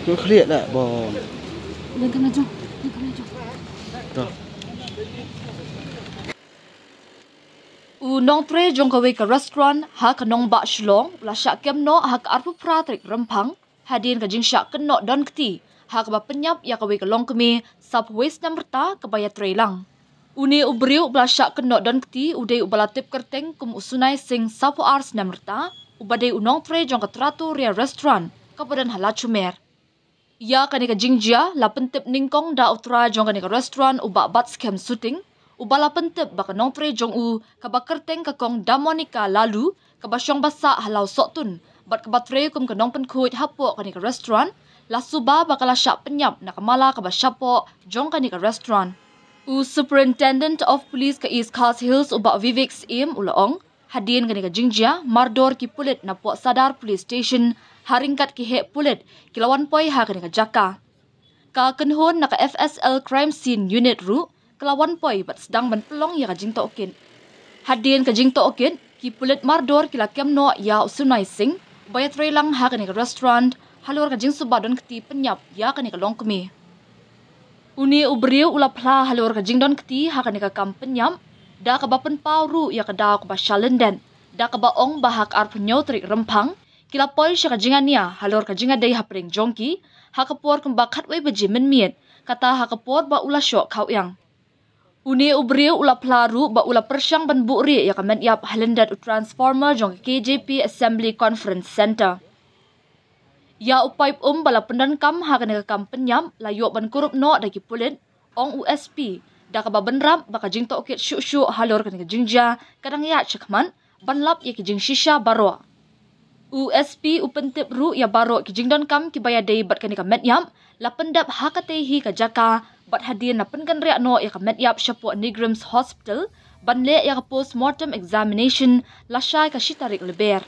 Nó khliệt lại bò. Lên camera cho. Lên camera cho. Rồi. Nong tre jong kawe ka restaurant ha ka nong ba shlong la sha kem no ha ka arpu pratrik rampang hadin ka jing sha ken no don kti ha ka ba penyap ya kawe ka long kemi subways namrta ka baya tre lang. Uni ubriu bla sha ken no don kti udai ubala tip kerteng kum usunai sing sapo ars namrta ubade unong tre jong ka tratu ria restaurant ka badan hala chumer. Ya kani ka jingjia la pentip ningkong da utra jong kani ka restaurant uba bat scam shooting ubala pentip baka nong tre jong u kaba kerteng ka kong damonika lalu kaba syong basa halau sotun bat kaba tre kum ka nong penkuit hapo kani ka restaurant la suba bakala syak penyap nakamala kaba syapo jong kani ka restaurant. Superintendent of Police ka East Khas Hills uba Vivek Im ulaong hadin kani ka jingjia mardor ki pulit na po sadar police station haringkat ki he pulit kilawan poi ha kani ka jaka. Ka kenhon na ka FSL crime scene unit ru kelawan poi bat sedang menpelong ya kajing tokin. Hadin kajing tokin ki pulit mardor kila kem no ya usunai sing bayat relang ha kani ka restaurant halur kajing subadon keti penyap ya kani ka longkemi. Uni ubriu ulapla halur kajing don keti ha kani ka kam penyap da ka bapen pauru ya ka da ka ba shalenden da ka ba ong bahak ar penyotrik rempang kila poi sya kajingan niya halur kajinga dai hapring jongki ha kapor kembak khatwai beji menmiet kata ha kapor ba ula syok kau yang. Uni ubriu ula plaru ba ula persyang ban buri ya kamen yap halendat transformer jong KJP Assembly Conference Center. Ya upai bala pendan kam ha kana kam penyam layo ban kurup no dagi pulit ong USP da ka ba benram ba ka jing to okit syu halor kana jingja kadang ya chakman ban lap ya ki jing shisha baro. USP upentip ru ya baro ki jing don kam ki baya dei bat kana ka menyam la pendap ha ka tehi ka jaka bat hadir na penkan ria no ya kamet yap syapo Negrams Hospital ban le ya post-mortem examination la syai ka shitarik leber.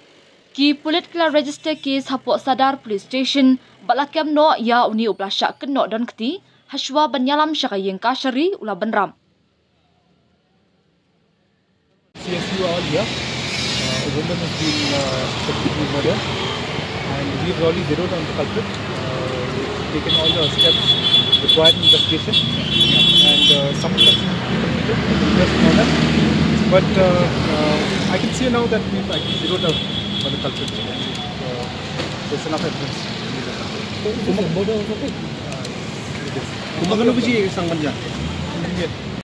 Ki pulit kila register case hapo sadar police station balakem no ya uni upla syak keno don keti haswa ban yalam syaka yeng kasyari ula benram. CSU all here. A woman has been suspected murdered and we've already zeroed on the culprit. We've taken all the steps required investigation and some steps completed to invest on that. But I can see now that we've actually zeroed out on the culprit. There's enough evidence. Kumbaga na ba siya isang banda? Hindi.